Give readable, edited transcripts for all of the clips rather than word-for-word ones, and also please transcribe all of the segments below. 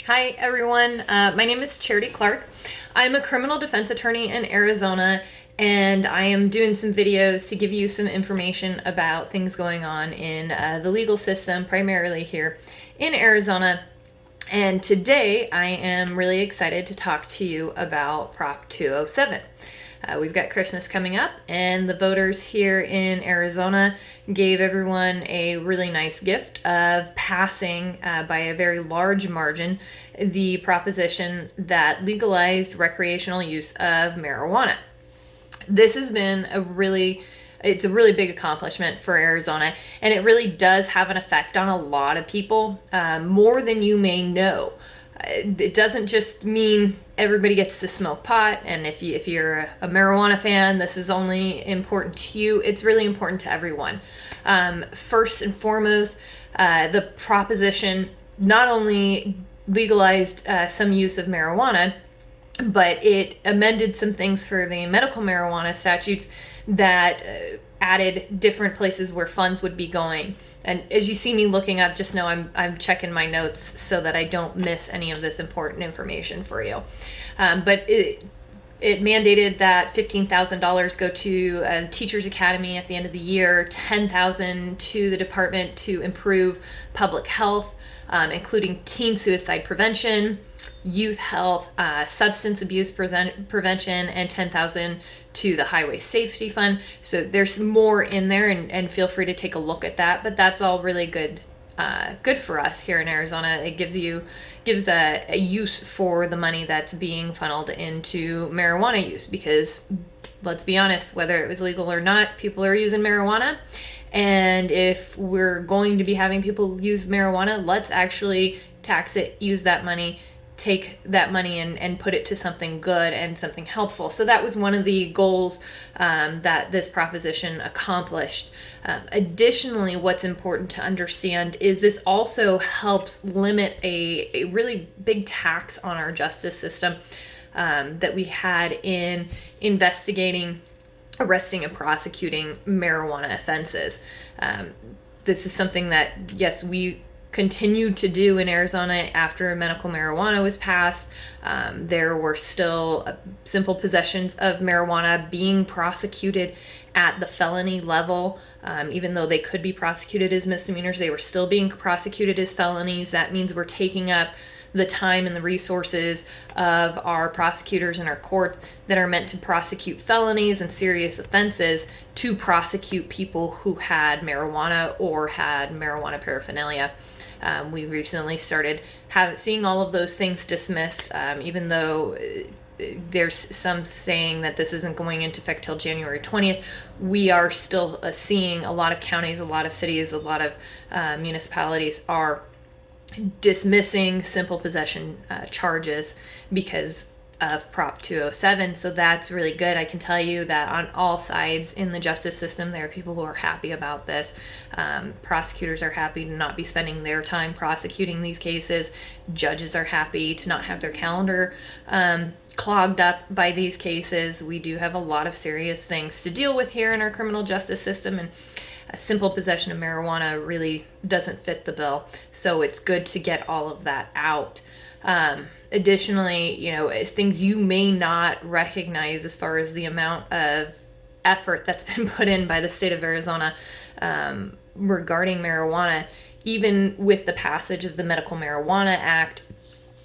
Hi everyone, my name is Charity Clark. I'm a criminal defense attorney in Arizona, and I am doing some videos to give you some information about things going on in the legal system, primarily here in Arizona. And today I am really excited to talk to you about Prop 207. We've got Christmas coming up, and the voters here in Arizona gave everyone a really nice gift of passing by a very large margin the proposition that legalized recreational use of marijuana. This has been it's a really big accomplishment for Arizona, and it really does have an effect on a lot of people, more than you may know. It doesn't just mean everybody gets to smoke pot, and if you're a marijuana fan, this is only important to you. It's really important to everyone. First and foremost, the proposition not only legalized some use of marijuana, but it amended some things for the medical marijuana statutes that added different places where funds would be going. And as you see me looking up, just know I'm checking my notes so that I don't miss any of this important information for you. But it mandated that $15,000 go to a teachers academy at the end of the year, $10,000 to the department to improve public health, including teen suicide prevention, youth health, substance abuse prevention, and $10,000 to the highway safety fund. So there's more in there, and feel free to take a look at that. But that's all really good for us here in Arizona. It gives a use for the money that's being funneled into marijuana use, because let's be honest, whether it was legal or not, people are using marijuana. And if we're going to be having people use marijuana, let's actually tax it, use that money, take that money and put it to something good and something helpful. So that was one of the goals that this proposition accomplished. Additionally, what's important to understand is this also helps limit a really big tax on our justice system that we had in investigating, arresting, and prosecuting marijuana offenses. This is something that, yes, we continued to do in Arizona after medical marijuana was passed. There were still simple possessions of marijuana being prosecuted at the felony level. Even though they could be prosecuted as misdemeanors, they were still being prosecuted as felonies. That means we're taking up the time and the resources of our prosecutors and our courts that are meant to prosecute felonies and serious offenses to prosecute people who had marijuana or had marijuana paraphernalia. We recently started seeing all of those things dismissed, even though there's some saying that this isn't going into effect till January 20th. We are still seeing a lot of counties, a lot of cities, a lot of municipalities are dismissing simple possession charges because of Prop 207. So that's really good. I can tell you that on all sides in the justice system, there are people who are happy about this. Prosecutors are happy to not be spending their time prosecuting these cases. Judges are happy to not have their calendar clogged up by these cases. We do have a lot of serious things to deal with here in our criminal justice system, and a simple possession of marijuana really doesn't fit the bill. So it's good to get all of that out. Additionally, it's things you may not recognize as far as the amount of effort that's been put in by the state of Arizona regarding marijuana. Even with the passage of the Medical Marijuana Act,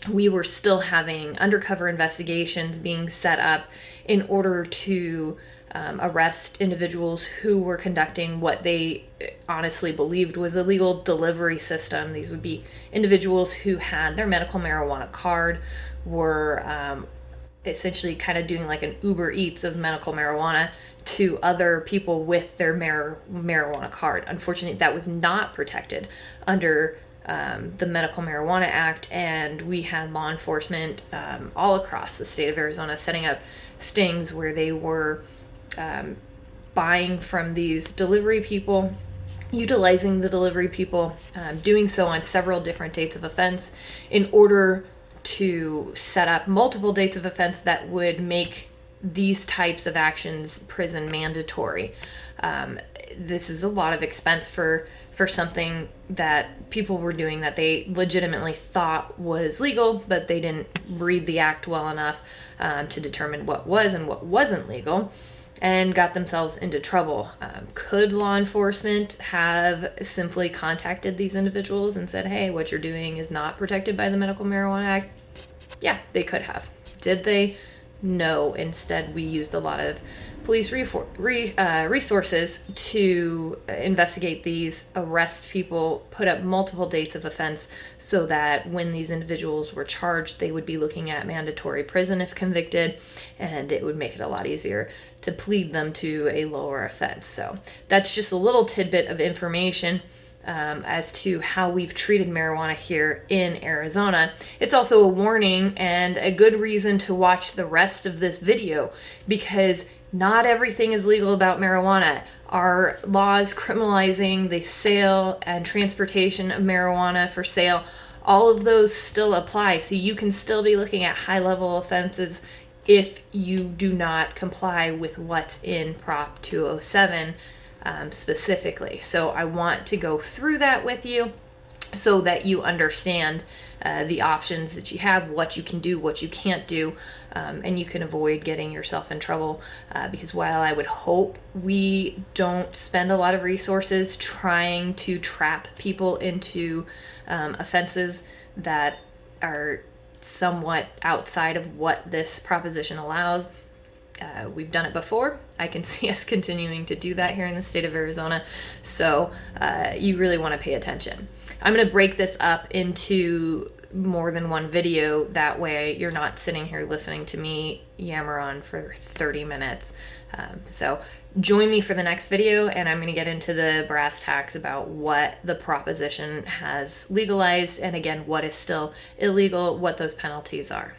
we were still having undercover investigations being set up in order to arrest individuals who were conducting what they honestly believed was a legal delivery system. These would be individuals who had their medical marijuana card, were essentially kind of doing like an Uber Eats of medical marijuana to other people with their marijuana card. Unfortunately, that was not protected under the Medical Marijuana Act, and we had law enforcement all across the state of Arizona setting up stings where they were buying from these delivery people, utilizing the delivery people, doing so on several different dates of offense in order to set up multiple dates of offense that would make these types of actions prison mandatory. This is a lot of expense for for something that people were doing that they legitimately thought was legal, but they didn't read the act well enough to determine what was and what wasn't legal, and got themselves into trouble. Could law enforcement have simply contacted these individuals and said, hey, what you're doing is not protected by the Medical Marijuana Act? Yeah, they could have. Did they? No. Instead, we used a lot of police resources to investigate these, arrest people, put up multiple dates of offense so that when these individuals were charged, they would be looking at mandatory prison if convicted, and it would make it a lot easier to plead them to a lower offense. So that's just a little tidbit of information as to how we've treated marijuana here in Arizona. It's also a warning and a good reason to watch the rest of this video, because not everything is legal about marijuana. Our laws criminalizing the sale and transportation of marijuana for sale, all of those still apply. So you can still be looking at high-level offenses if you do not comply with what's in Prop 207 specifically. So I want to go through that with you so that you understand the options that you have, what you can do, what you can't do, and you can avoid getting yourself in trouble. Because while I would hope we don't spend a lot of resources trying to trap people into offenses that are somewhat outside of what this proposition allows, we've done it before. I can see us continuing to do that here in the state of Arizona. So you really want to pay attention. I'm going to break this up into more than one video. That way you're not sitting here listening to me yammer on for 30 minutes. So join me for the next video, and I'm going to get into the brass tacks about what the proposition has legalized, and again, what is still illegal, what those penalties are.